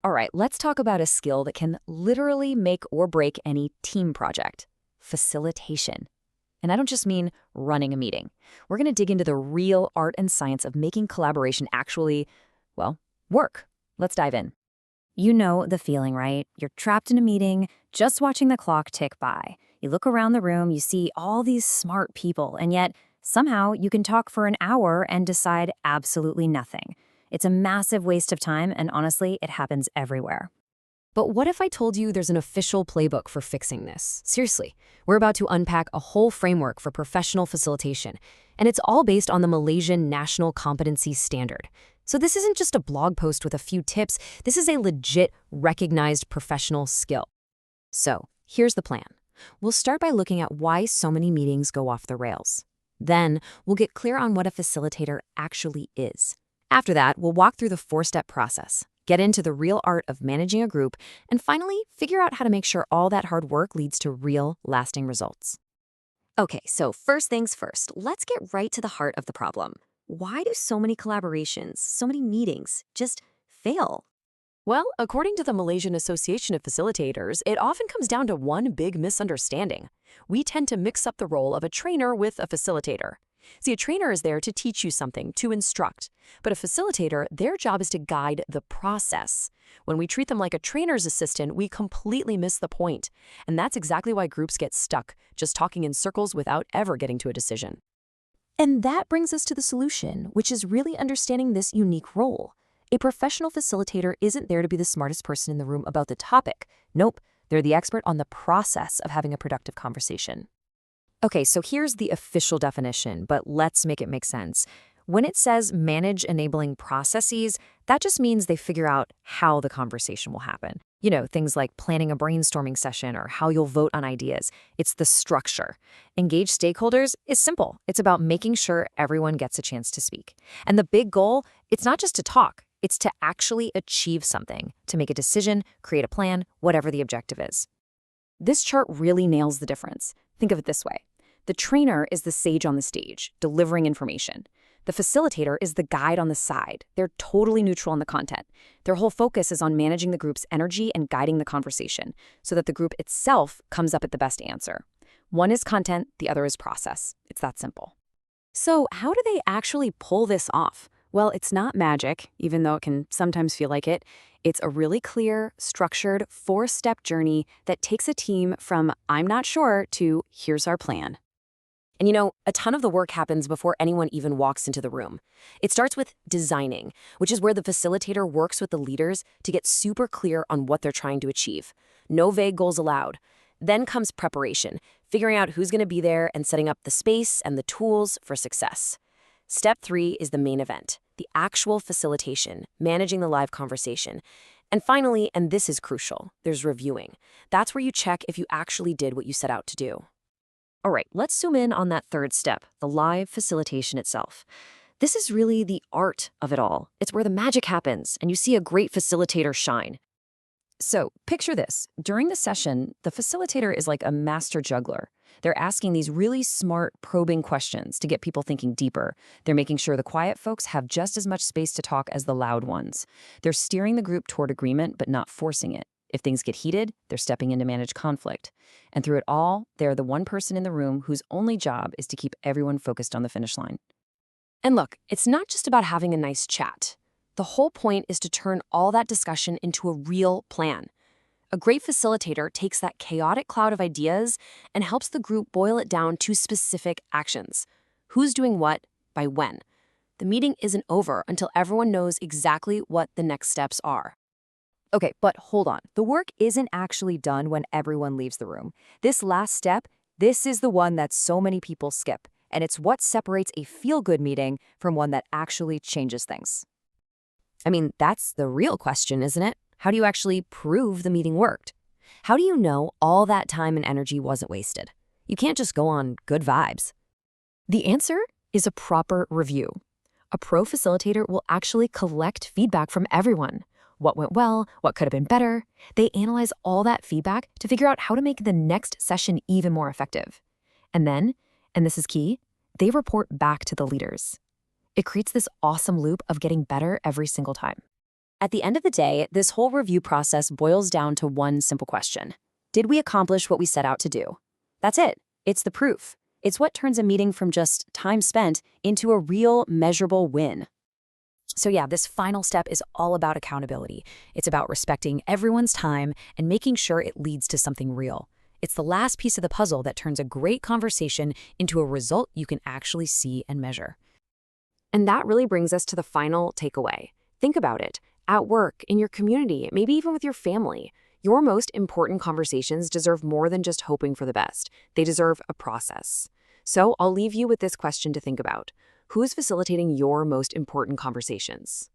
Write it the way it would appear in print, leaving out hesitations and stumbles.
All right, let's talk about a skill that can literally make or break any team project: facilitation. And I don't just mean running a meeting. We're going to dig into the real art and science of making collaboration actually, well, work. Let's dive in. You know the feeling, right? You're trapped in a meeting, just watching the clock tick by. You look around the room, you see all these smart people, and yet somehow you can talk for an hour and decide absolutely nothing. It's a massive waste of time, and honestly, it happens everywhere. But what if I told you there's an official playbook for fixing this? Seriously, we're about to unpack a whole framework for professional facilitation, and it's all based on the Malaysian National Competency Standard. So this isn't just a blog post with a few tips, this is a legit, recognized professional skill. So here's the plan. We'll start by looking at why so many meetings go off the rails. Then we'll get clear on what a facilitator actually is. After that, we'll walk through the four-step process, get into the real art of managing a group, and finally, figure out how to make sure all that hard work leads to real, lasting results. Okay, so first things first, let's get right to the heart of the problem. Why do so many collaborations, so many meetings, just fail? Well, according to the Malaysian Association of Facilitators, it often comes down to one big misunderstanding. We tend to mix up the role of a trainer with a facilitator. See, a trainer is there to teach you something, to instruct. But a facilitator, their job is to guide the process. When we treat them like a trainer's assistant, we completely miss the point. And that's exactly why groups get stuck, just talking in circles without ever getting to a decision. And that brings us to the solution, which is really understanding this unique role. A professional facilitator isn't there to be the smartest person in the room about the topic. Nope, they're the expert on the process of having a productive conversation. Okay, so here's the official definition, but let's make it make sense. When it says manage enabling processes, that just means they figure out how the conversation will happen. You know, things like planning a brainstorming session or how you'll vote on ideas. It's the structure. Engage stakeholders is simple. It's about making sure everyone gets a chance to speak. And the big goal, it's not just to talk. It's to actually achieve something, to make a decision, create a plan, whatever the objective is. This chart really nails the difference. Think of it this way. The trainer is the sage on the stage, delivering information. The facilitator is the guide on the side. They're totally neutral on the content. Their whole focus is on managing the group's energy and guiding the conversation so that the group itself comes up with the best answer. One is content, the other is process. It's that simple. So, how do they actually pull this off? Well, it's not magic, even though it can sometimes feel like it. It's a really clear, structured, four-step journey that takes a team from "I'm not sure" to "here's our plan." And you know, a ton of the work happens before anyone even walks into the room. It starts with designing, which is where the facilitator works with the leaders to get super clear on what they're trying to achieve. No vague goals allowed. Then comes preparation, figuring out who's going to be there and setting up the space and the tools for success. Step 3 is the main event, the actual facilitation, managing the live conversation. And finally, and this is crucial, there's reviewing. That's where you check if you actually did what you set out to do. All right, let's zoom in on that third step, the live facilitation itself. This is really the art of it all. It's where the magic happens, and you see a great facilitator shine. So, picture this. During the session, the facilitator is like a master juggler. They're asking these really smart, probing questions to get people thinking deeper. They're making sure the quiet folks have just as much space to talk as the loud ones. They're steering the group toward agreement, but not forcing it. If things get heated, they're stepping in to manage conflict. And through it all, they're the one person in the room whose only job is to keep everyone focused on the finish line. And look, it's not just about having a nice chat. The whole point is to turn all that discussion into a real plan. A great facilitator takes that chaotic cloud of ideas and helps the group boil it down to specific actions. Who's doing what, by when. The meeting isn't over until everyone knows exactly what the next steps are. Okay, but hold on. The work isn't actually done when everyone leaves the room. This last step, this is the one that so many people skip, and it's what separates a feel-good meeting from one that actually changes things. I mean, that's the real question, isn't it? How do you actually prove the meeting worked? How do you know all that time and energy wasn't wasted? You can't just go on good vibes. The answer is a proper review. A pro facilitator will actually collect feedback from everyone. What went well? What could have been better? They analyze all that feedback to figure out how to make the next session even more effective. And then, and this is key, they report back to the leaders. It creates this awesome loop of getting better every single time. At the end of the day, this whole review process boils down to one simple question. Did we accomplish what we set out to do? That's it. It's the proof. It's what turns a meeting from just time spent into a real, measurable win. So yeah, this final step is all about accountability. It's about respecting everyone's time and making sure it leads to something real. It's the last piece of the puzzle that turns a great conversation into a result you can actually see and measure. And that really brings us to the final takeaway. Think about it. At work, in your community, maybe even with your family, your most important conversations deserve more than just hoping for the best. They deserve a process. So I'll leave you with this question to think about. Who's facilitating your most important conversations?